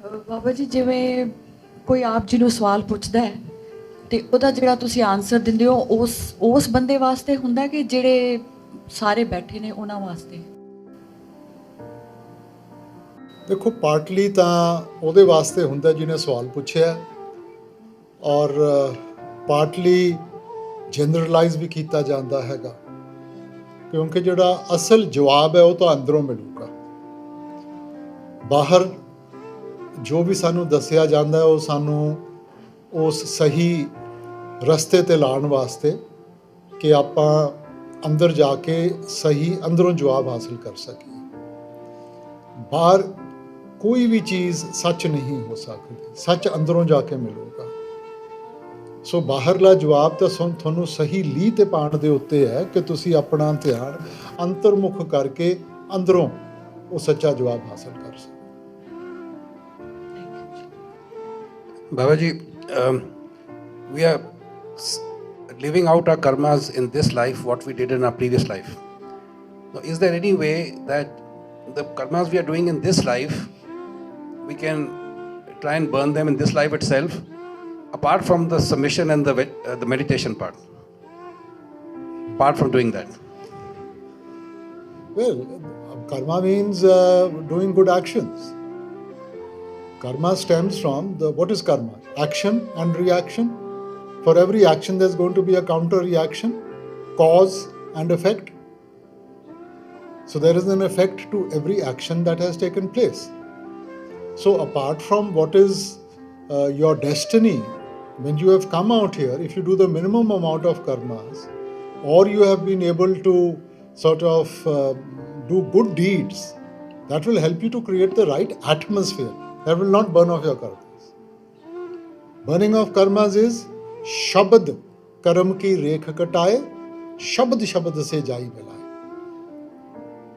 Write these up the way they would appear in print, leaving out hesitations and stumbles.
ਬਾਬਾ ਜੀ ਜਿਵੇਂ ਕੋਈ ਆਪ ਜੀ ਨੂੰ ਸਵਾਲ ਪੁੱਛਦਾ ਹੈ ਤੇ ਉਹਦਾ ਜਿਹੜਾ ਤੁਸੀਂ ਆਨਸਰ ਦਿੰਦੇ ਹੋ ਉਸ ਬੰਦੇ ਵਾਸਤੇ ਹੁੰਦਾ ਕਿ ਜਿਹੜੇ ਸਾਰੇ ਬੈਠੇ ਨੇ ਉਹਨਾਂ ਵਾਸਤੇ? ਦੇਖੋ, ਪਾਰਟਲੀ ਤਾਂ ਉਹਦੇ ਵਾਸਤੇ ਹੁੰਦਾ ਜਿਹਨੇ ਸਵਾਲ ਪੁੱਛਿਆ, ਔਰ ਪਾਰਟਲੀ ਜਨਰਲਾਈਜ਼ ਵੀ ਕੀਤਾ ਜਾਂਦਾ ਹੈਗਾ, ਕਿਉਂਕਿ ਜਿਹੜਾ ਅਸਲ ਜਵਾਬ ਹੈ ਉਹ ਤਾਂ ਅੰਦਰੋਂ ਮਿਲੂਗਾ। ਬਾਹਰ ਜੋ ਵੀ ਸਾਨੂੰ ਦੱਸਿਆ ਜਾਂਦਾ ਉਹ ਸਾਨੂੰ ਉਸ ਸਹੀ ਰਸਤੇ ਤੇ ਲਾਉਣ ਵਾਸਤੇ ਕਿ ਆਪਾਂ ਅੰਦਰ ਜਾ ਕੇ ਸਹੀ ਅੰਦਰੋਂ ਜਵਾਬ ਹਾਸਿਲ ਕਰ ਸਕੀਏ। ਬਾਹਰ ਕੋਈ ਵੀ ਚੀਜ਼ ਸੱਚ ਨਹੀਂ ਹੋ ਸਕਦੀ, ਸੱਚ ਅੰਦਰੋਂ ਜਾ ਕੇ ਮਿਲੂਗਾ। ਸੋ ਬਾਹਰਲਾ ਜਵਾਬ ਤਾਂ ਤੁਹਾਨੂੰ ਸਹੀ ਲੀਹ ਤੇ ਪਾਉਣ ਦੇ ਉੱਤੇ ਹੈ ਕਿ ਤੁਸੀਂ ਆਪਣਾ ਧਿਆਨ ਅੰਤਰਮੁਖ ਕਰਕੇ ਅੰਦਰੋਂ ਉਹ ਸੱਚਾ ਜਵਾਬ ਹਾਸਲ ਕਰ ਸਕੋ। Baba ji, we are living out our karmas in this life, what we did in our previous life. Now, is there any way that the karmas we are doing in this life, we can try and burn them in this life itself, apart from the submission and the meditation part? Apart from doing that. Well, karma means doing good actions. Karma stems from what is karma? Action and reaction. For every action there's going to be a counter reaction, cause and effect. So there is an effect to every action that has taken place. So apart from what is your destiny, when you have come out here, if you do the minimum amount of karmas, or you have been able to sort of do good deeds, that will help you to create the right atmosphere. That will not burn off your karmas. Burning of karmas is shabad karam ki rekh kataye, shabad shabad se jai milaye.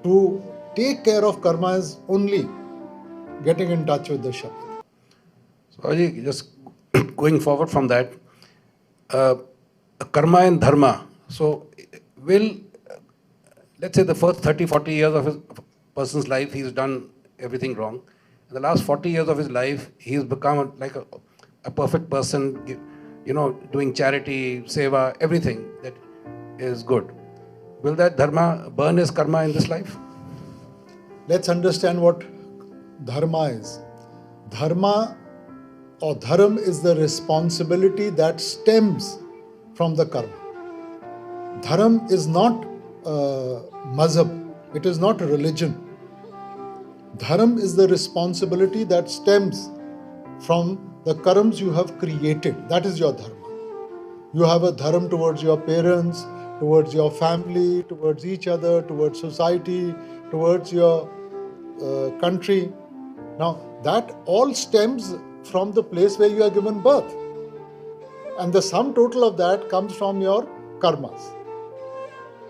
To take care of karma is only getting in touch with the shabad. So, just going forward from that, karma and dharma. So, will, let's say the first 30, 40 years of a person's life, he's done everything wrong. In the last 40 years of his life, he's become like a perfect person, doing charity, seva, everything that is good. Will that dharma burn his karma in this life? Let's understand what dharma is. Dharma or dharam is the responsibility that stems from the karma. Dharam is not mazhab, it is not religion. Dharam is the responsibility that stems from the karmas you have created. That is your dharma. You have a dharam towards your parents, towards your family, towards each other, towards society, towards your country. Now, that all stems from the place where you are given birth. And the sum total of that comes from your karmas.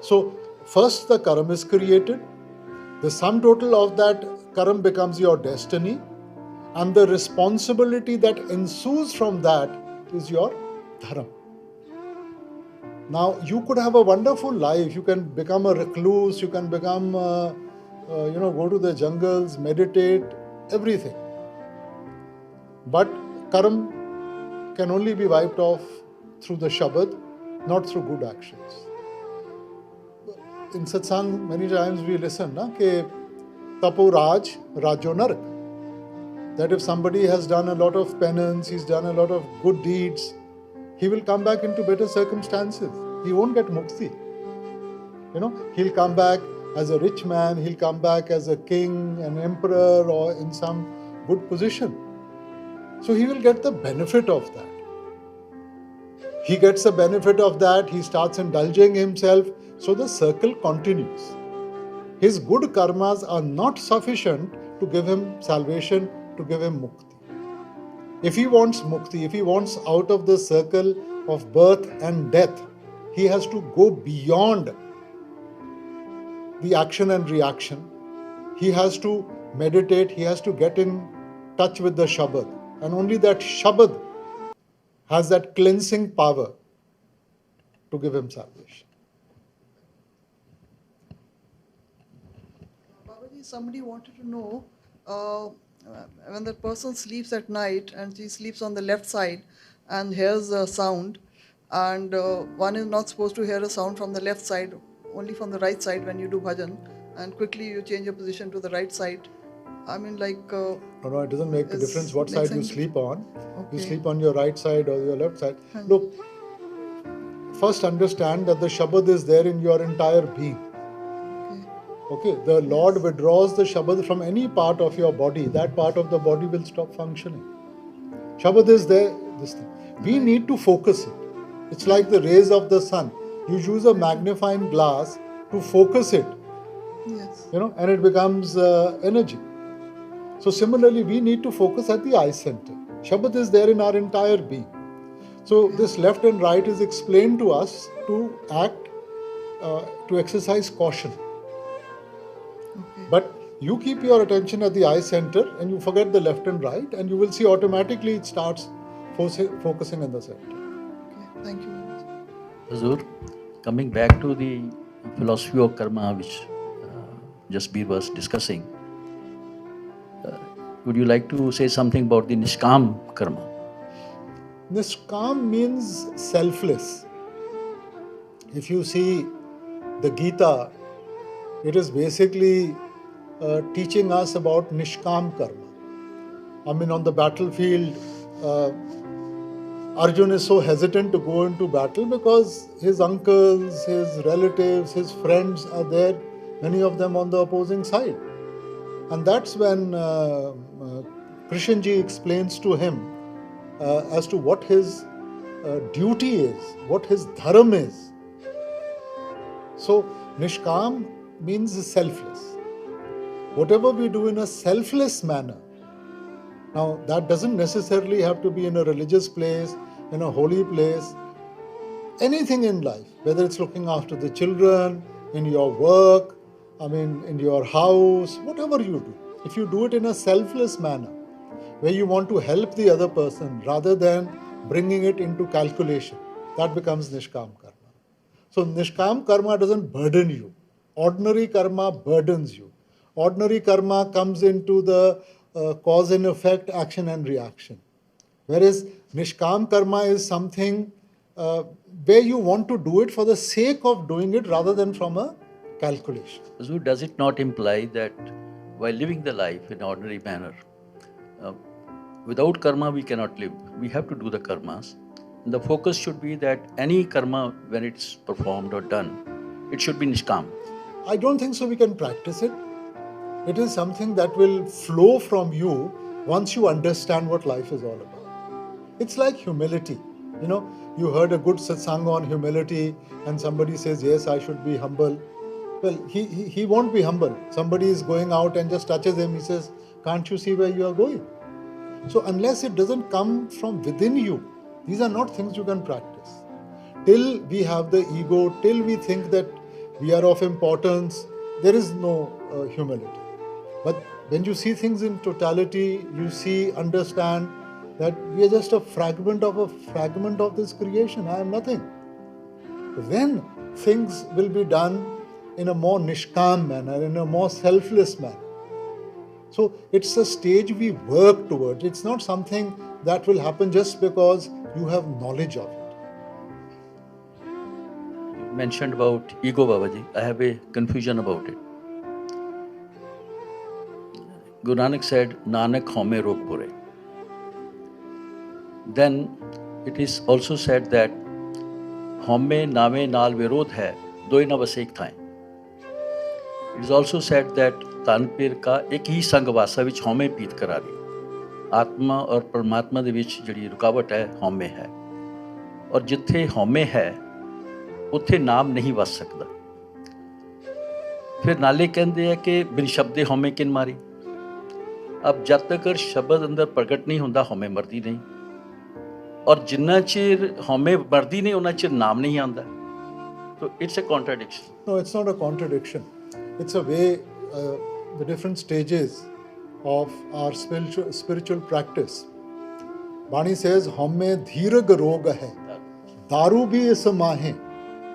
So, first the karma is created. The sum total of that karma becomes your destiny, and the responsibility that ensues from that is your dharma. Now, you could have a wonderful life. You can become a recluse, you can become, go to the jungles, meditate, everything. But karma can only be wiped off through the shabad, not through good actions. In satsang, many times we listen, ke tapo raj, rajo narak. That if somebody has done a lot of penance, he's done a lot of good deeds, he will come back into better circumstances. He won't get mukti. He'll come back as a rich man, he'll come back as a king, an emperor, or in some good position. So he will get the benefit of that. He gets the benefit of that, he starts indulging himself, so the circle continues. His good karmas are not sufficient to give him salvation, to give him mukti. If he wants mukti, if he wants out of the circle of birth and death, he has to go beyond the action and reaction. He has to meditate, he has to get in touch with the Shabad. And only that Shabad has that cleansing power to give him salvation. Babaji, somebody wanted to know, when the person sleeps at night and she sleeps on the left side and hears a sound, and one is not supposed to hear a sound from the left side, only from the right side when you do bhajan, and quickly you change your position to the right side. I mean, like. No, it doesn't make a difference what side you sleep on. You Okay. sleep on your right side or your left side. Haan. Look, first understand that the Shabad is there in your entire being. Okay, the Lord withdraws the Shabad from any part of your body. That part of the body will stop functioning. Shabad is there, this thing. We need to focus it. It's like the rays of the sun. You use a magnifying glass to focus it, Yes. and it becomes energy. So similarly, we need to focus at the eye center. Shabad is there in our entire being. So this left and right is explained to us to act, to exercise caution. Okay. But you keep your attention at the eye center and you forget the left and right, and you will see automatically it starts focusing in the center. Okay. Thank you. Hazur, coming back to the philosophy of karma, which Jasbir was discussing, would you like to say something about the Nishkam karma? Nishkam means selfless. If you see the Gita, it is basically teaching us about Nishkam karma. I mean, on the battlefield, Arjun is so hesitant to go into battle because his uncles, his relatives, his friends are there, many of them on the opposing side. And that's when Krishnji explains to him as to what his duty is, what his dharma is. So, Nishkam means selfless. Whatever we do in a selfless manner. Now, that doesn't necessarily have to be in a religious place, in a holy place. Anything in life, whether it's looking after the children, in your work, in your house, whatever you do. If you do it in a selfless manner, where you want to help the other person rather than bringing it into calculation, that becomes Nishkam karma. So Nishkam karma doesn't burden you. Ordinary karma burdens you. Ordinary karma comes into the cause and effect, action and reaction. Whereas Nishkam karma is something where you want to do it for the sake of doing it rather than from a calculation. So does it not imply that while living the life in ordinary manner, without karma we cannot live? We have to do the karmas. The focus should be that any karma, when it's performed or done, it should be Nishkam. I don't think so we can practice it. It is something that will flow from you once you understand what life is all about. It's like humility. You heard a good satsang on humility and somebody says, yes, I should be humble. Well, he won't be humble. Somebody is going out and just touches him. He says, can't you see where you are going? So unless it doesn't come from within you, these are not things you can practice. Till we have the ego, till we think that we are of importance, there is no humility. But when you see things in totality, you understand that we are just a fragment of this creation. I am nothing. Then things will be done in a more nishkam manner, in a more selfless manner. So it's a stage we work towards. It's not something that will happen just because you have knowledge of it. You mentioned about ego, Babaji. I have a confusion about it. Guru Nanak said, Nanak home rog pure. Then it is also said that home name naal virod hai, doi na bas ek thain. It is also said that तानपीर का एक ही संग वासा विच हौमे पीत करारी आत्मा और परमात्मा दे विच जिहड़ी रुकावट है हौमे है और जिथे हौमे है उत्थे नाम नहीं वस सकदा फिर नाले कहंदे है कि बिन शब्दे हौमे किन मारी अब जब तक शब्द अंदर प्रगट नहीं हुंदा हौमे मरदी नहीं और जिन्ना चिर हौमे मरदी नहीं उन्ना चिर नाम नहीं आंदा तो it's a contradiction No, it's not a contradiction. It's a way the different stages of our spiritual practice. Bani says, "Hamme dhirag rog hai, daru bhi is mahe,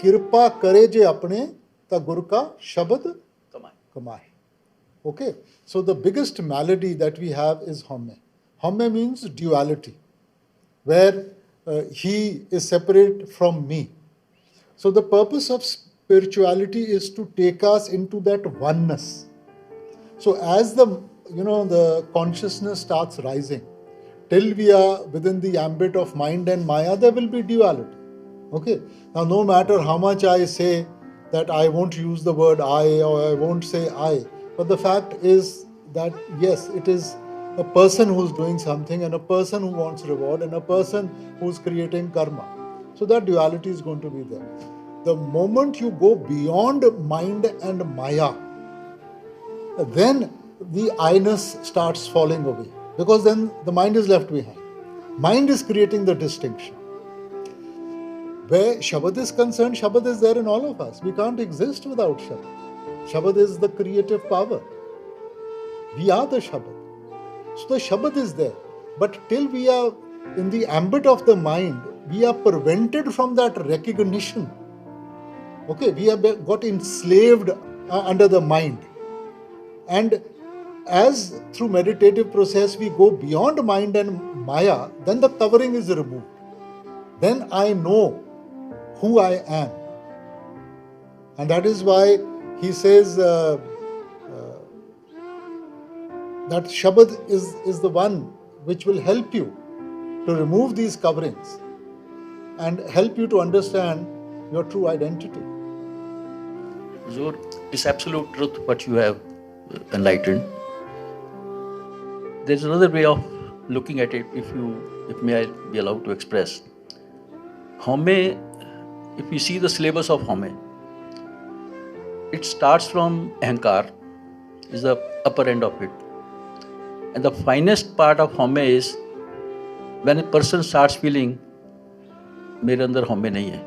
kirpa करे जे अपने ता गुर का शब्द कमाए." Okay, so the biggest malady that we have is homme. Homme means duality, where he is separate from me. So the purpose of spirituality is to take us into that oneness. So as the consciousness starts rising, till we are within the ambit of mind and Maya, there will be duality. Okay. Now, no matter how much I say that I won't use the word I or I won't say I, but the fact is that yes, it is a person who's doing something and a person who wants reward and a person who's creating karma. So that duality is going to be there. The moment you go beyond mind and Maya, then the I-ness starts falling away, because then the mind is left behind. Mind is creating the distinction. Where Shabad is concerned, Shabad is there in all of us. We can't exist without Shabad. Shabad is the creative power. We are the Shabad. So the Shabad is there. But till we are in the ambit of the mind, we are prevented from that recognition. Okay, we have got enslaved under the mind. And as through meditative process we go beyond mind and Maya, then the covering is removed. Then I know who I am. And that is why he says that Shabad is the one which will help you to remove these coverings and help you to understand your true identity. Huzur, it's absolute truth what you have enlightened. There's another way of looking at it, if may I be allowed to express. Homme, if we see the syllabus of Homme, it starts from Ahankar, is the upper end of it. And the finest part of Homme is when a person starts feeling, mere andar Homme nahi hai.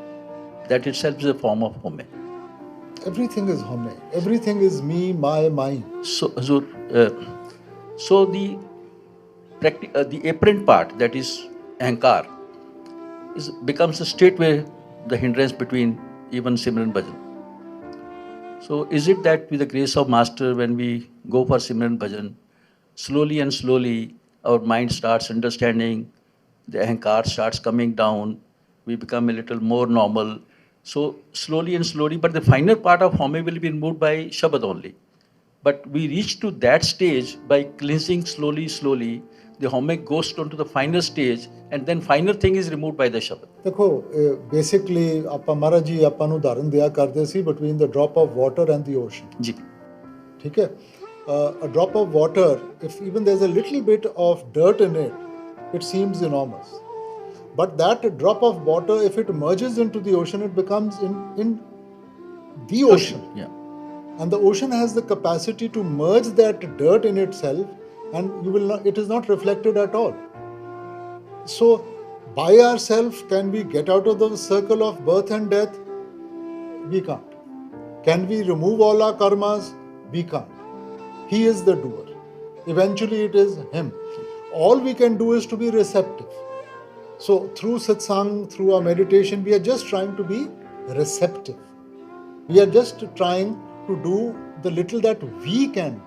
That itself is a form of Homme. Everything is Homme. Everything is me, my, mine. So, Huzur, so the apparent part, that is Ahankar, becomes a straightway the hindrance between even Simran Bhajan. So is it that with the grace of Master, when we go for Simran Bhajan, slowly and slowly our mind starts understanding, the Ahankar starts coming down, we become a little more normal. So slowly and slowly, but the final part of Homme will be removed by Shabad only. But we reach to that stage by cleansing slowly, slowly. The Homme goes on to the final stage, and then final thing is removed by the Shabad. देखो, basically, ਆਪਾਂ महाराज जी ਆਪਾਂ ਨੂੰ ਉਦਾਹਰਨ ਦਿਆ ਕਰਦੇ ਸੀ between the drop of water and the ocean. जी. ठीक है? A drop of water, if even there's a little bit of dirt in it, it seems enormous. But that drop of water, if it merges into the ocean, it becomes in the ocean. Yeah. And the ocean has the capacity to merge that dirt in itself, and it is not reflected at all. So, by ourselves, can we get out of the circle of birth and death? We can't. Can we remove all our karmas? We can't. He is the doer. Eventually, it is him. All we can do is to be receptive. So, through satsang, through our meditation, we are just trying to be receptive. We are just trying to do the little that we can do.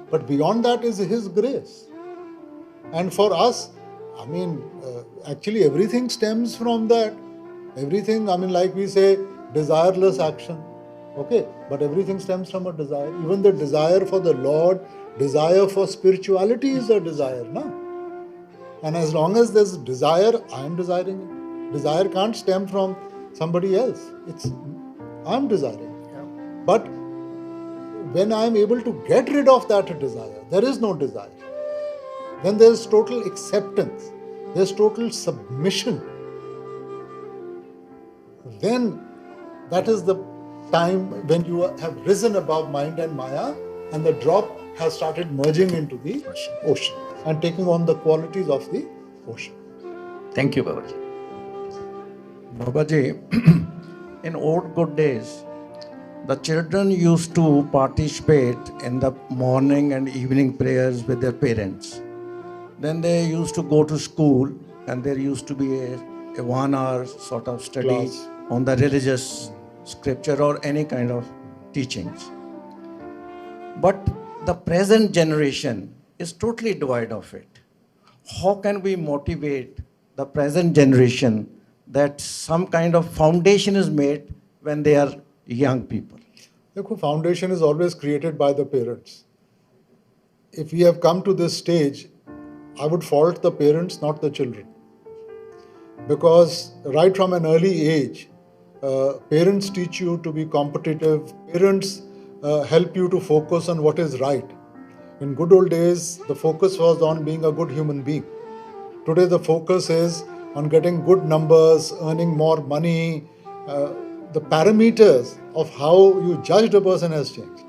But beyond that is His grace. And for us, actually everything stems from that. Everything, like we say, desireless action. Okay? But everything stems from a desire. Even the desire for the Lord, desire for spirituality is a desire, no? And as long as there's desire, I am desiring it. Desire can't stem from somebody else. I'm desiring it. Yeah. But when I'm able to get rid of that desire, there is no desire. Then there's total acceptance. There's total submission. Then that is the time when you have risen above mind and Maya, and the drop has started merging into the ocean and taking on the qualities of the ocean. Thank you, Babaji. Babaji, in old good days, the children used to participate in the morning and evening prayers with their parents. Then they used to go to school, and there used to be a 1 hour sort of study Class on the religious scripture or any kind of teachings. But the present generation is totally devoid of it. How can we motivate the present generation that some kind of foundation is made when they are young people? The foundation is always created by the parents. If we have come to this stage, I would fault the parents, not the children. Because right from an early age, parents teach you to be competitive, parents help you to focus on what is right. In good old days, the focus was on being a good human being. Today, the focus is on getting good numbers, earning more money. The parameters of how you judged a person has changed.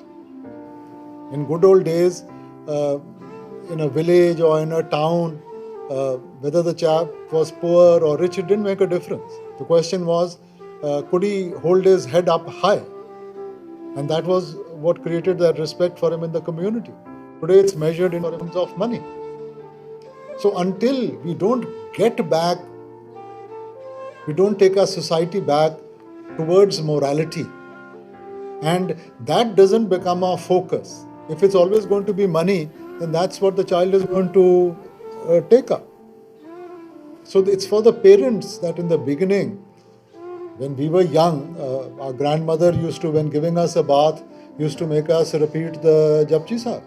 In good old days, in a village or in a town, whether the chap was poor or rich, it didn't make a difference. The question was, could he hold his head up high? And that was what created that respect for him in the community. Today it's measured in terms of money. So until we don't get back, we don't take our society back towards morality, and that doesn't become our focus. If it's always going to be money, then that's what the child is going to take up. So it's for the parents that in the beginning, when we were young, our grandmother used to, when giving us a bath, used to make us repeat the Japji Sahib.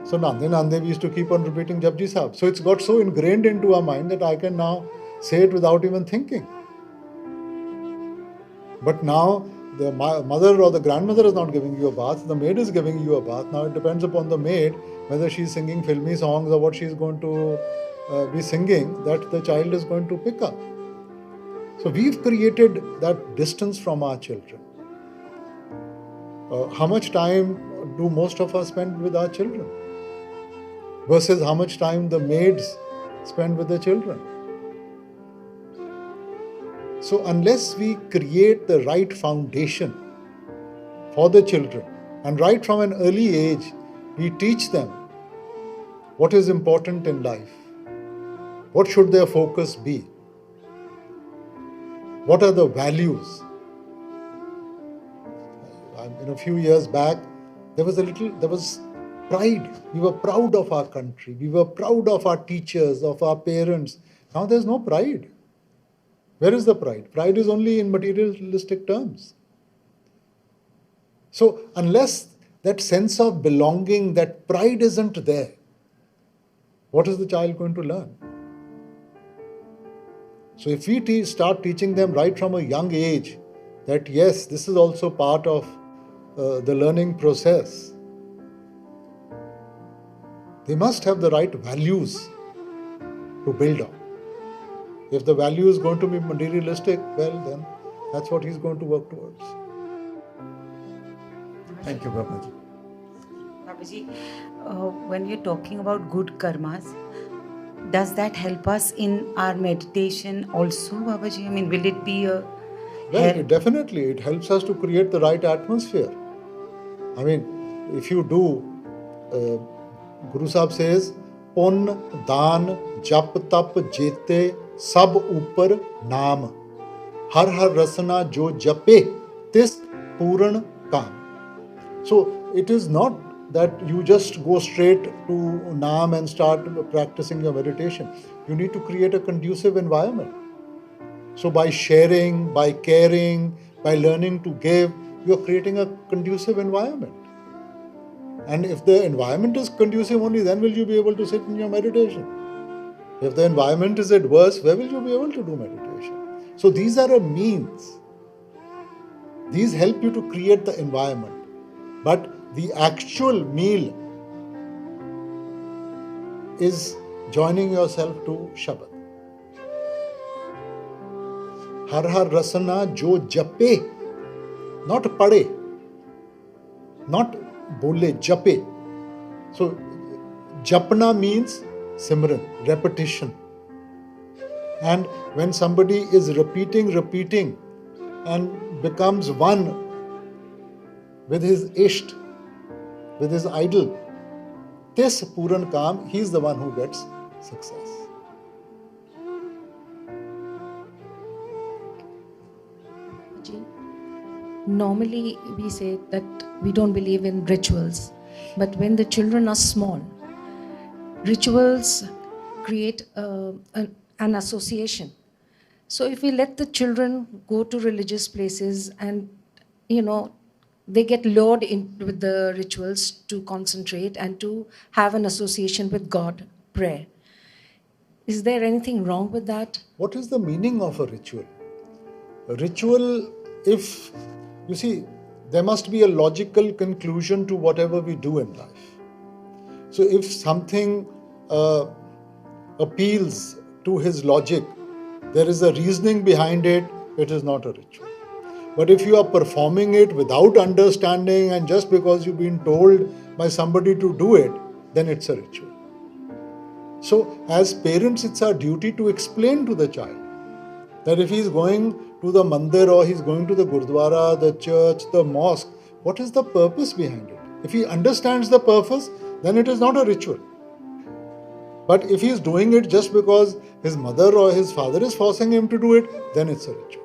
So Nande Nande, we used to keep on repeating Japji Sahib. So it's got so ingrained into our mind that I can now say it without even thinking. But now the mother or the grandmother is not giving you a bath, the maid is giving you a bath. Now it depends upon the maid whether she's singing filmy songs or what she's going to be singing, that the child is going to pick up. So we've created that distance from our children. How much time do most of us spend with our children versus how much time the maids spend with the children? So unless we create the right foundation for the children, and right from an early age, we teach them what is important in life, what should their focus be, what are the values. A few years back, there was pride. We were proud of our country. We were proud of our teachers, of our parents. Now there's no pride. Where is the pride? Pride is only in materialistic terms. So unless that sense of belonging, that pride isn't there, what is the child going to learn? So if we start teaching them right from a young age that yes, this is also part of the learning process, they must have the right values to build on. If the value is going to be materialistic, well then that's what he's going to work towards. Thank you, Babaji. Babaji, when you're talking about good karmas, does that help us in our meditation also, Babaji? I mean, will it be a Well, definitely, it helps us to create the right atmosphere. I mean, if you do, Guru Sahib says, Pun, Dan, Jap, Tap, Jete, Sab Upar, Naam. Har har rasana jo jape, tis puran kam. So, it is not that you just go straight to Naam and start practicing your meditation. You need to create a conducive environment. So by sharing, by caring, by learning to give, you are creating a conducive environment. And if the environment is conducive, only then will you be able to sit in your meditation. If the environment is adverse, where will you be able to do meditation? So these are a means. These help you to create the environment. But the actual meal is joining yourself to Shabad. Har har rasana jo jape, not pade, not bole, jape. So japna means simran, repetition. And when somebody is repeating and becomes one with his isht, with his idol, this Puran Kam, he is the one who gets success. normally we say that we don't believe in rituals, but when the children are small, rituals create an association. So if we let the children go to religious places and, they get lured in with the rituals to concentrate and to have an association with God, prayer. Is there anything wrong with that? What is the meaning of a ritual? A ritual, if you see, there must be a logical conclusion to whatever we do in life. So if something appeals to his logic, there is a reasoning behind it, it is not a ritual. But if you are performing it without understanding and just because you've been told by somebody to do it, then it's a ritual. So as parents, it's our duty to explain to the child that if he's going to the mandir or he's going to the gurdwara, the church, the mosque, what is the purpose behind it? If he understands the purpose, then it is not a ritual. But if he's doing it just because his mother or his father is forcing him to do it, then it's a ritual.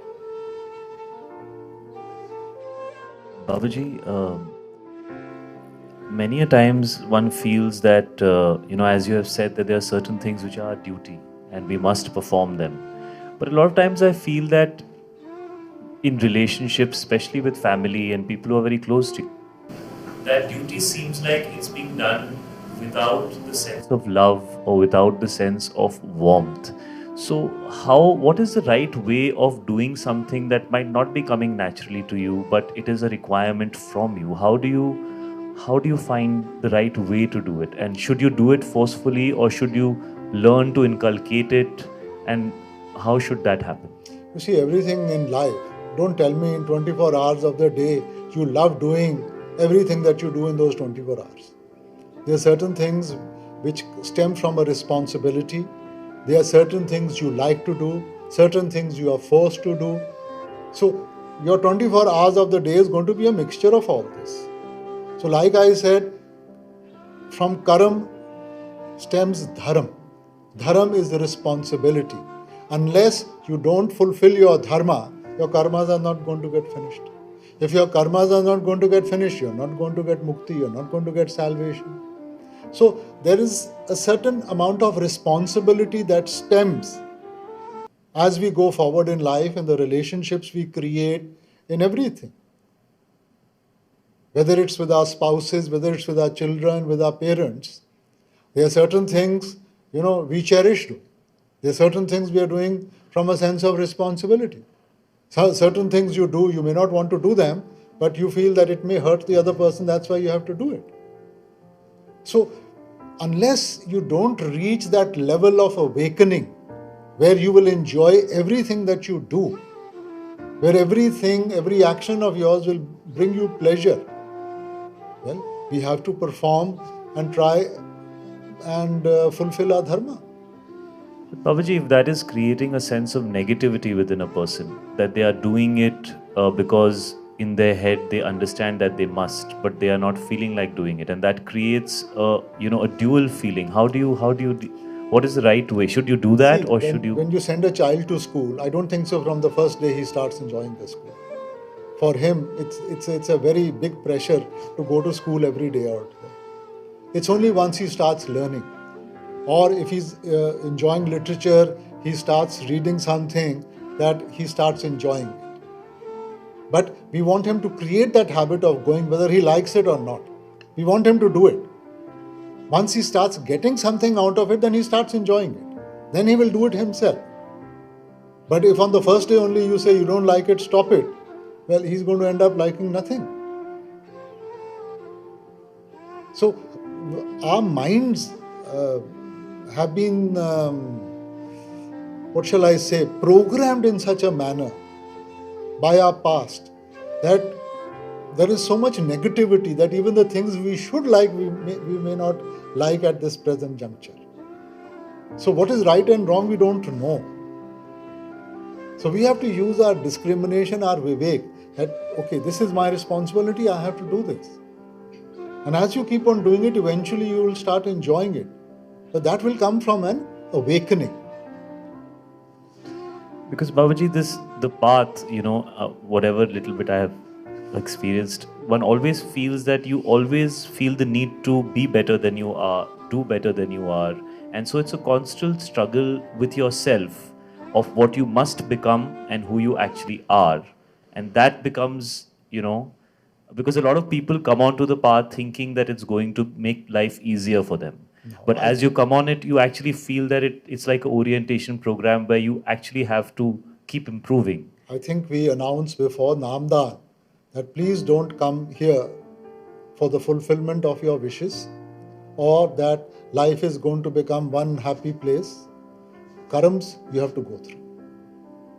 Babaji, many a times one feels that, as you have said, that there are certain things which are our duty and we must perform them. But a lot of times I feel that in relationships, especially with family and people who are very close to you, that duty seems like it's being done without the sense of love or without the sense of warmth. So what is the right way of doing something that might not be coming naturally to you, but it is a requirement from you? How do you find the right way to do it? And should you do it forcefully or should you learn to inculcate it? And how should that happen? You see, everything in life, don't tell me in 24 hours of the day you love doing everything that you do in those 24 hours. There are certain things which stem from a responsibility. There are certain things you like to do, certain things you are forced to do. So your 24 hours of the day is going to be a mixture of all this. So like I said, from karam stems dharam. Dharam is the responsibility. Unless you don't fulfill your dharma, your karmas are not going to get finished. If your karmas are not going to get finished, you're not going to get mukti, you're not going to get salvation. So there is a certain amount of responsibility that stems as we go forward in life and the relationships we create in everything. Whether it's with our spouses, whether it's with our children, with our parents, there are certain things, we cherish doing. There are certain things we are doing from a sense of responsibility. So certain things you do, you may not want to do them, but you feel that it may hurt the other person, that's why you have to do it. So, unless you don't reach that level of awakening where you will enjoy everything that you do, where every action of yours will bring you pleasure, well, we have to perform and try and fulfill our dharma. Babaji, if that is creating a sense of negativity within a person, that they are doing it because in their head they understand that they must, but they are not feeling like doing it, and that creates a dual feeling. What is the right way? Should you do that? When you send a child to school, I don't think so from the first day he starts enjoying the school. For him, it's a very big pressure to go to school every day out there. It's only once he starts learning, or if he's enjoying literature, he starts reading something that he starts enjoying it. But we want him to create that habit of going whether he likes it or not. We want him to do it. Once he starts getting something out of it, then he starts enjoying it. Then he will do it himself. But if on the first day only you say you don't like it, stop it, well, he's going to end up liking nothing. So our minds have been, programmed in such a manner by our past that there is so much negativity that even the things we should like, we may not like at this present juncture. So what is right and wrong, we don't know. So we have to use our discrimination, our vivek, that, okay, this is my responsibility, I have to do this. And as you keep on doing it, eventually you will start enjoying it. But that will come from an awakening. Because Babaji, the path, whatever little bit I have experienced, one always feels that you always feel the need to be better than you are, do better than you are. And so it's a constant struggle with yourself of what you must become and who you actually are. And that becomes, because a lot of people come onto the path thinking that it's going to make life easier for them. But as you come on it, you actually feel that it's like an orientation program where you actually have to keep improving. I think we announced before Namdan that please don't come here for the fulfillment of your wishes or that life is going to become one happy place. Karms you have to go through.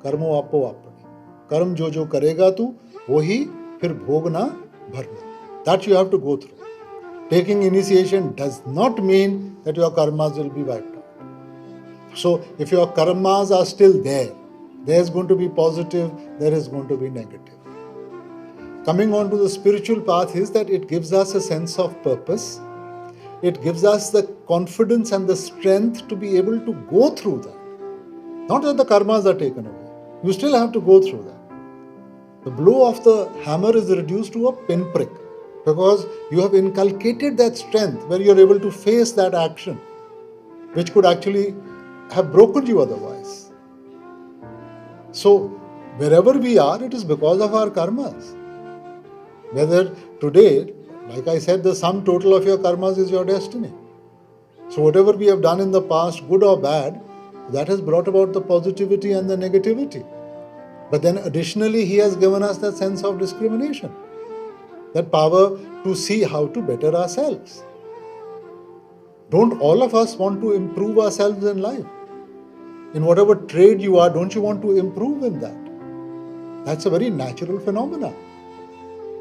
Karmo apo apani. Karm jo karega tu, wohi fir bhogna bharna. That you have to go through. Taking initiation does not mean that your karmas will be wiped out. So if your karmas are still there is going to be positive, there is going to be negative. Coming on to the spiritual path is that it gives us a sense of purpose. It gives us the confidence and the strength to be able to go through that. Not that the karmas are taken away. You still have to go through that. The blow of the hammer is reduced to a pinprick because you have inculcated that strength where you are able to face that action which could actually have broken you otherwise. So, wherever we are, it is because of our karmas. Whether today, like I said, the sum total of your karmas is your destiny. So, whatever we have done in the past, good or bad, that has brought about the positivity and the negativity. But then additionally, he has given us that sense of discrimination, that power to see how to better ourselves. Don't all of us want to improve ourselves in life? In whatever trade you are, don't you want to improve in that? That's a very natural phenomenon.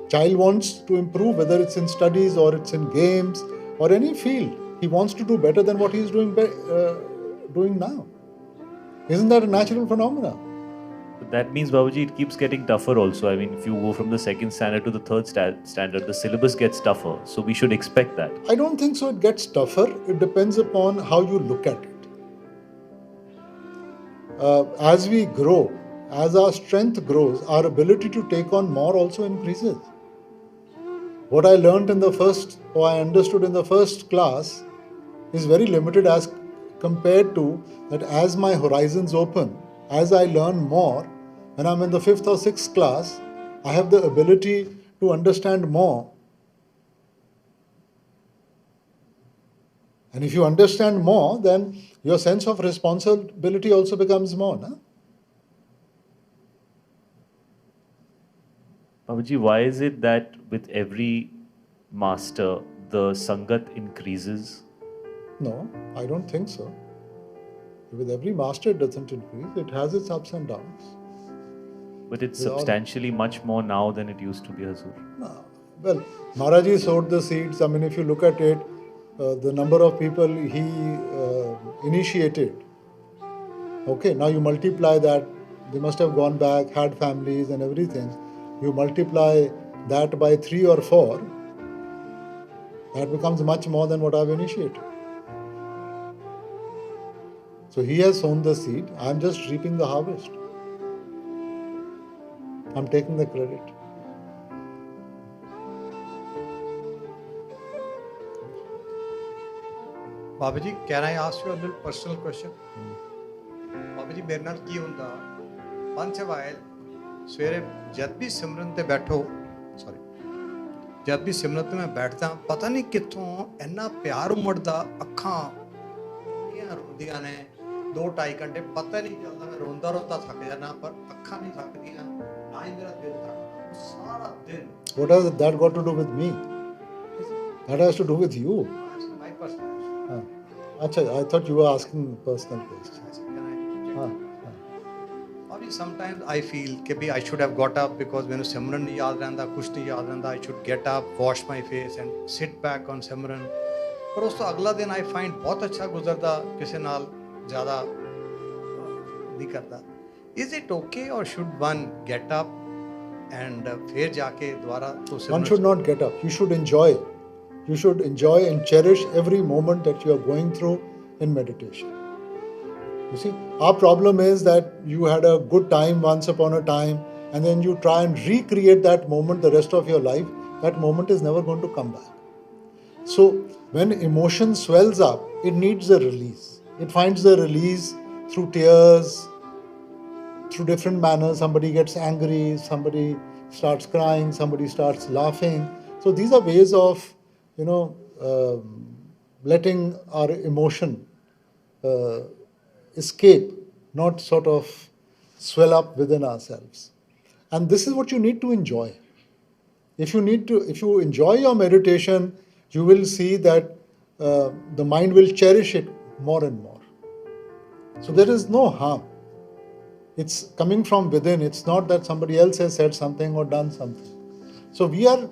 Child wants to improve, whether it's in studies or it's in games or any field. He wants to do better than what he is doing now. Isn't that a natural phenomenon? But that means, Babaji, it keeps getting tougher also. I mean, if you go from the second standard to the third standard, the syllabus gets tougher. So we should expect that. I don't think so. It gets tougher. It depends upon how you look at it. As we grow, as our strength grows, our ability to take on more also increases. What I learned in the first, or I understood in the first class, is very limited as compared to that as my horizons open, as I learn more, when I'm in the 5th or 6th class, I have the ability to understand more. And if you understand more, then your sense of responsibility also becomes more. No? Babaji, why is it that with every master, the Sangat increases? No, I don't think so. With every master, it doesn't increase. It has its ups and downs. But it's substantially much more now than it used to be, Hazur. No. Well, Maharaji sowed the seeds. I mean, if you look at it, the number of people he initiated. Okay, now you multiply that. They must have gone back, had families and everything. You multiply that by 3 or 4. That becomes much more than what I've initiated. So he has sown the seed. I'm just reaping the harvest. I'm taking the credit. Baba ji, can I ask you a little personal question? Baba ji, ਮੇਰੇ ਨਾਲ ਕੀ ਹੁੰਦਾ once a while ਸਵੇਰੇ ਜਦ ਵੀ ਸਿਮਰਨ ਤੇ ਬੈਠੋ ਜਦ ਵੀ ਸਿਮਰਨ ਤੇ ਮੈਂ ਬੈਠਦਾ ਪਤਾ ਨਹੀਂ ਕਿੱਥੋਂ ਇੰਨਾ ਪਿਆਰ ਉਮੜਦਾ ਅੱਖਾਂ ਇਹ ਰੋਂਦੀਆਂ ਨੇ 2-2.5 ਘੰਟੇ ਪਤਾ ਨਹੀਂ ਚੱਲਦਾ ਮੈਂ ਰੋਂਦਾ ਥੱਕ ਜਾਣਾ ਪਰ ਅੱਖਾਂ ਨਹੀਂ ਥੱਕਦੀਆਂ ਨਾ ਹੀ ਮੇਰਾ ਦਿਲ ਥੱਕਦਾ ਸਾਰਾ ਦਿਨ What has that got to do with me? That has to do with you. My personal Acha, I thought you were asking personal questions. Sometimes I feel that I should have got up because when Simran nahi yaad rehanda, kuch nahi yaad rehanda, I should get up, wash my face and sit back on Simran. But also agla din I find bahut acha guzarda kisi naal zyada nahi karta. Is it okay or should one get up and phir jaake dobara to Simran? One should not get up. You should enjoy. You should enjoy and cherish every moment that you are going through in meditation. You see, our problem is that you had a good time once upon a time and then you try and recreate that moment the rest of your life, that moment is never going to come back. So when emotion swells up, it needs a release. It finds the release through tears, through different manners. Somebody gets angry, somebody starts crying, somebody starts laughing. So these are ways of, letting our emotion escape, not sort of swell up within ourselves. And this is what you need to enjoy. If you enjoy your meditation, you will see that the mind will cherish it more and more. So there is no harm. It's coming from within. It's not that somebody else has said something or done something. So we are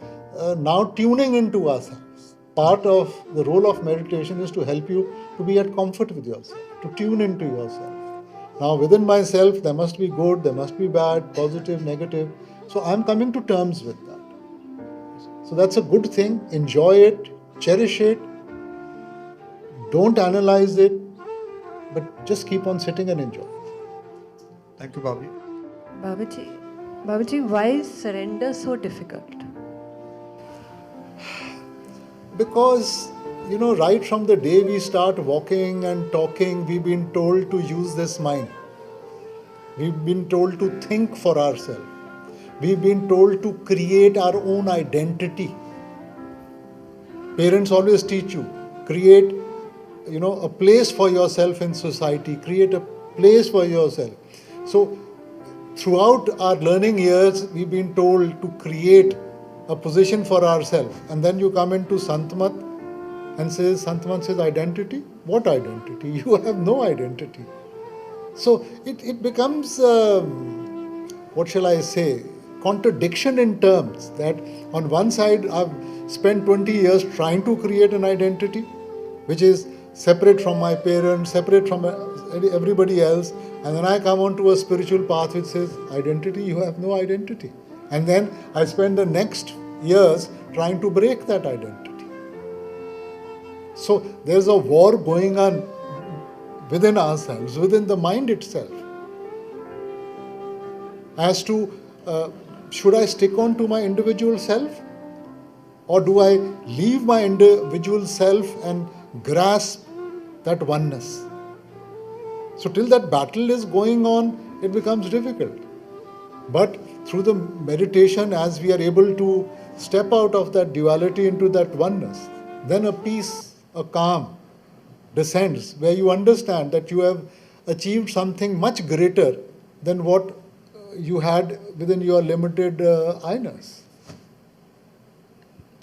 now tuning into ourselves. Part of the role of meditation is to help you to be at comfort with yourself, to tune into yourself. Now within myself, there must be good, there must be bad, positive, negative. So I'm coming to terms with that. So that's a good thing. Enjoy it, cherish it. Don't analyze it, but just keep on sitting and enjoy. Thank you, Babaji. Babaji, why is surrender so difficult? Because, right from the day we start walking and talking, we've been told to use this mind. We've been told to think for ourselves. We've been told to create our own identity. Parents always teach you, create, a place for yourself in society, create a place for yourself. So, throughout our learning years, we've been told to create a position for ourselves. And then you come into Santmat and Santmat says, identity? What identity? You have no identity. So, it becomes, what shall I say, contradiction in terms that on one side I've spent 20 years trying to create an identity which is separate from my parents, separate from everybody else, and then I come onto a spiritual path which says identity, you have no identity. And then I spend the next years trying to break that identity. So there's a war going on within ourselves, within the mind itself, as to should I stick on to my individual self, or do I leave my individual self and grasp that oneness? So till that battle is going on, it becomes difficult. But through the meditation, as we are able to step out of that duality into that oneness, then a peace, a calm descends, where you understand that you have achieved something much greater than what you had within your limited I-ness.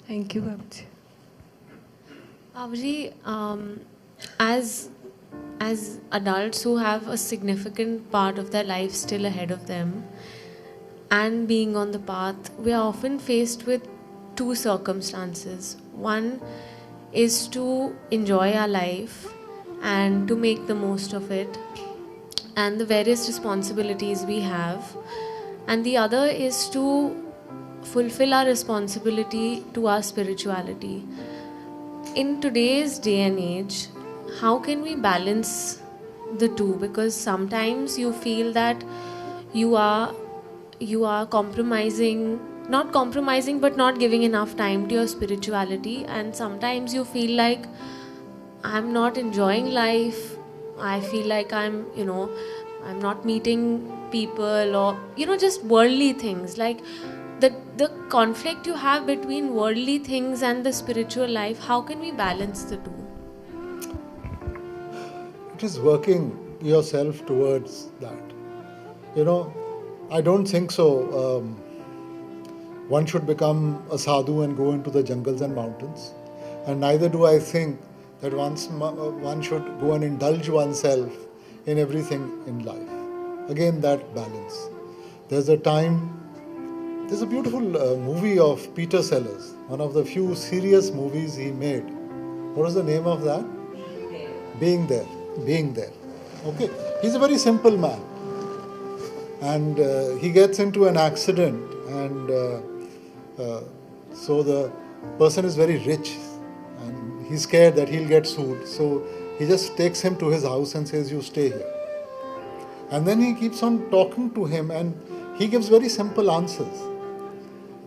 Thank you, Babaji. Babaji, as adults who have a significant part of their life still ahead of them, and being on the path, we are often faced with two circumstances. One is to enjoy our life and to make the most of it and the various responsibilities we have. And the other is to fulfill our responsibility to our spirituality. In today's day and age, how can we balance the two? Because sometimes you feel that you are compromising, not compromising, but not giving enough time to your spirituality. And sometimes you feel like I'm not enjoying life. I feel like I'm not meeting people, or, just worldly things. Like the conflict you have between worldly things and the spiritual life, how can we balance the two? It is working yourself towards that. I don't think so. One should become a sadhu and go into the jungles and mountains. And neither do I think that one should go and indulge oneself in everything in life. Again, that balance. There's a beautiful movie of Peter Sellers, one of the few serious movies he made. What was the name of that? Being There. Being There. Okay. He's a very simple man. And he gets into an accident, and so the person is very rich, and he's scared that he'll get sued. So he just takes him to his house and says, you stay here. And then he keeps on talking to him, and he gives very simple answers.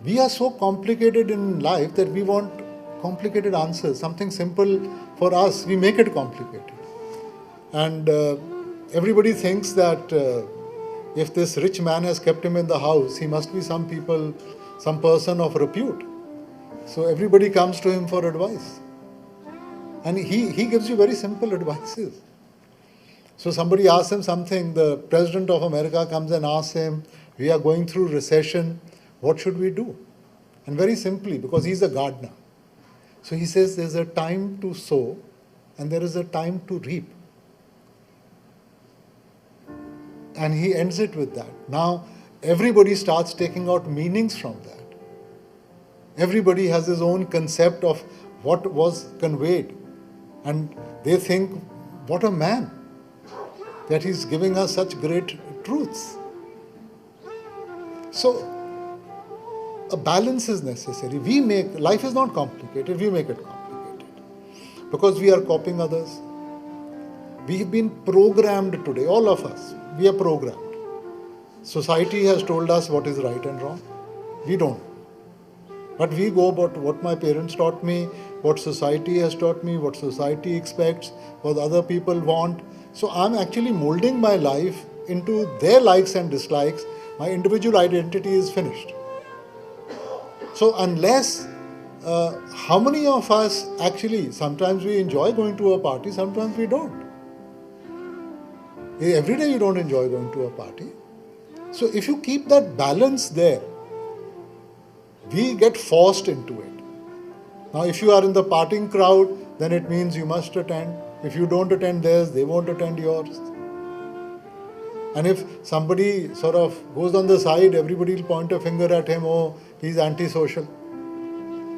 We are so complicated in life that we want complicated answers. Something simple for us, we make it complicated. And everybody thinks that if this rich man has kept him in the house, he must be some person of repute. So everybody comes to him for advice. And he gives you very simple advices. So somebody asks him something, the President of America comes and asks him, we are going through recession, what should we do? And very simply, because he's a gardener. So he says there's a time to sow and there is a time to reap. And he ends it with that. Now, everybody starts taking out meanings from that. Everybody has his own concept of what was conveyed. And they think, what a man, that he's giving us such great truths. So, a balance is necessary. Life is not complicated, we make it complicated. Because we are copying others. We have been programmed today, all of us, we are programmed. Society has told us what is right and wrong. We don't. But we go about what my parents taught me, what society has taught me, what society expects, what other people want. So I'm actually molding my life into their likes and dislikes. My individual identity is finished. So unless, how many of us actually, sometimes we enjoy going to a party, sometimes we don't. Every day you don't enjoy going to a party. So if you keep that balance there, we get forced into it. Now if you are in the partying crowd, then it means you must attend. If you don't attend theirs, they won't attend yours. And if somebody sort of goes on the side, everybody will point a finger at him, oh, he's antisocial.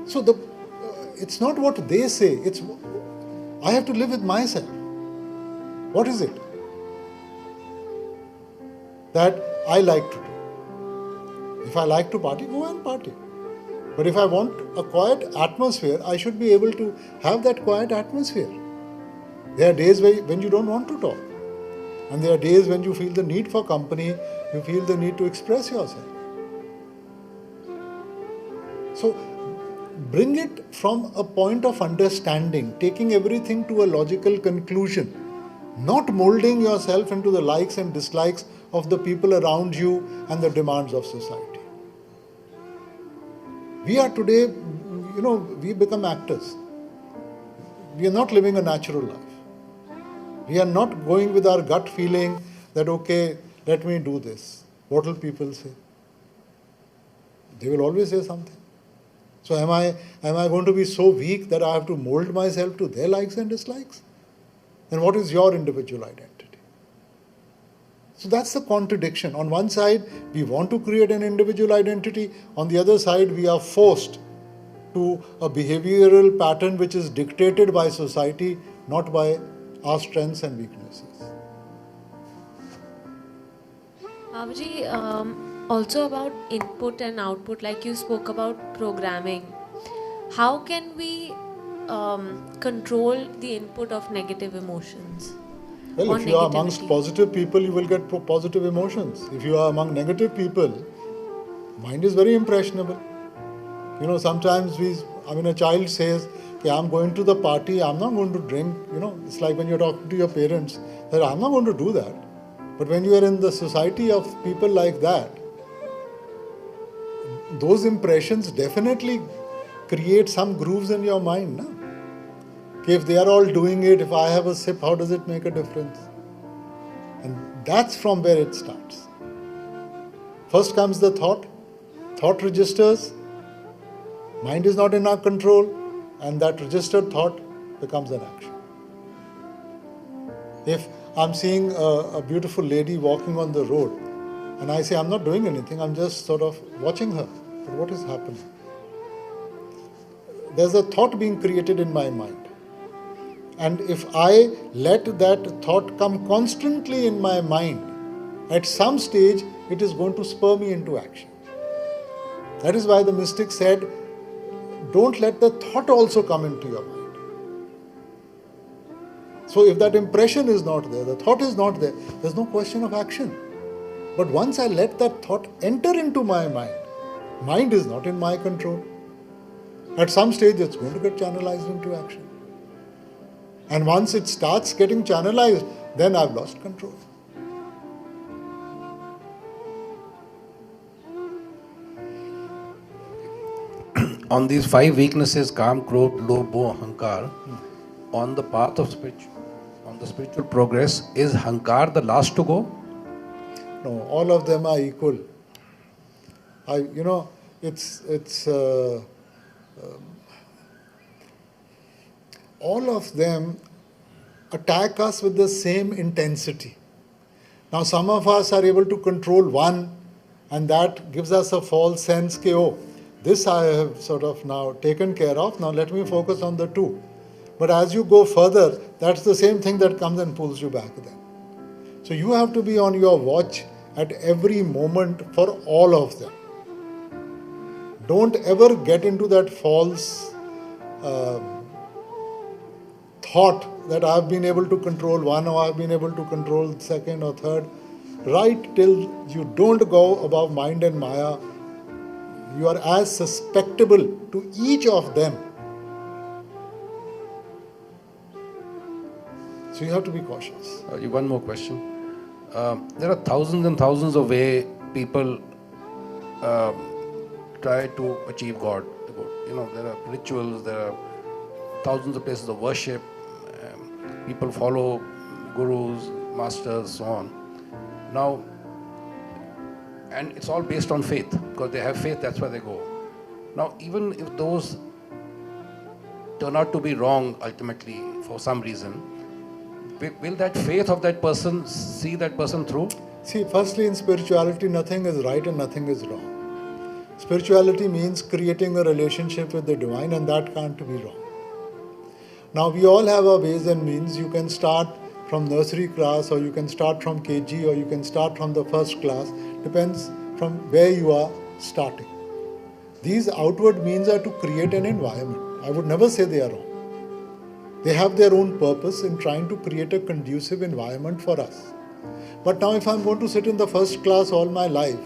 So it's not what they say, it's I have to live with myself. What is it that I like to do? If I like to party, go and party. But if I want a quiet atmosphere, I should be able to have that quiet atmosphere. There are days when you don't want to talk. And there are days when you feel the need for company, you feel the need to express yourself. So bring it from a point of understanding, taking everything to a logical conclusion, not molding yourself into the likes and dislikes of the people around you and the demands of society. We are today, we become actors. We are not living a natural life. We are not going with our gut feeling that, okay, let me do this. What will people say? They will always say something. So am I going to be so weak that I have to mold myself to their likes and dislikes? Then what is your individual identity? So that's the contradiction. On one side, we want to create an individual identity. On the other side, we are forced to a behavioral pattern which is dictated by society, not by our strengths and weaknesses. Babaji, also about input and output, like you spoke about programming. How can we control the input of negative emotions? Well, if you are amongst positive people, you will get positive emotions. If you are among negative people, mind is very impressionable. Sometimes a child says, okay, I'm going to the party, I'm not going to drink. It's like when you're talking to your parents, that I'm not going to do that. But when you are in the society of people like that, those impressions definitely create some grooves in your mind. No? If they are all doing it, if I have a sip, how does it make a difference? And that's from where it starts. First comes the thought registers, mind is not in our control, and that registered thought becomes an action. If I'm seeing a beautiful lady walking on the road, and I say, I'm not doing anything, I'm just sort of watching her. But what is happening? There's a thought being created in my mind. And if I let that thought come constantly in my mind, at some stage it is going to spur me into action. That is why the mystic said, don't let the thought also come into your mind. So if that impression is not there, the thought is not there, there's no question of action. But once I let that thought enter into my mind is not in my control. At some stage, it's going to get channelized into action. And once it starts getting channelized, then I've lost control. On these 5 weaknesses, Kam, Krodh, Lobh, Moh, Hankar, on the path of spiritual progress, is Hankar the last to go? No, all of them are equal. All of them attack us with the same intensity. Now, some of us are able to control one, and that gives us a false sense that, oh, this I have sort of now taken care of, now let me focus on the two. But as you go further, that's the same thing that comes and pulls you back then. So you have to be on your watch at every moment for all of them. Don't ever get into that false thought that I've been able to control one or I've been able to control second or third. Right till you don't go above mind and Maya, you are as susceptible to each of them. So you have to be cautious. One more question. There are thousands and thousands of ways people try to achieve God. There are rituals, there are thousands of places of worship. People follow gurus, masters, so on. Now, and it's all based on faith, because they have faith, that's why they go. Now, even if those turn out to be wrong ultimately for some reason, will that faith of that person see that person through? See, firstly, in spirituality, nothing is right and nothing is wrong. Spirituality means creating a relationship with the divine, and that can't be wrong. Now, we all have our ways and means. You can start from nursery class, or you can start from KG, or you can start from the first class. Depends from where you are starting. These outward means are to create an environment. I would never say they are wrong. They have their own purpose in trying to create a conducive environment for us. But now if I'm going to sit in the first class all my life,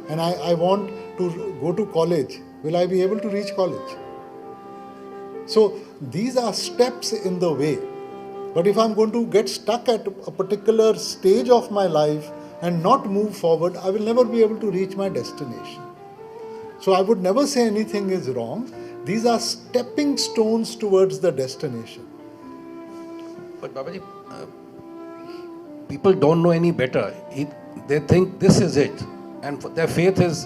and I want to go to college, will I be able to reach college? So these are steps in the way. But if I'm going to get stuck at a particular stage of my life and not move forward, I will never be able to reach my destination. So I would never say anything is wrong. These are stepping stones towards the destination. But Babaji, people don't know any better. They think this is it. And their faith is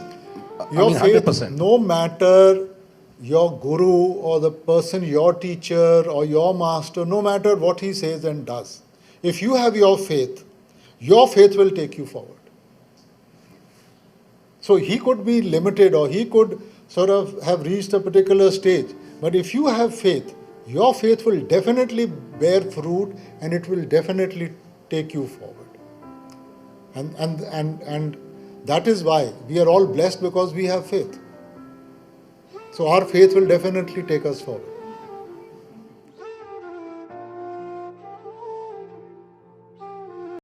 100%. No matter your guru or the person, your teacher or your master, no matter what he says and does, if you have your faith will take you forward. So he could be limited, or he could sort of have reached a particular stage. But if you have faith, your faith will definitely bear fruit, and it will definitely take you forward. And that is why we are all blessed, because we have faith. So our faith will definitely take us forward.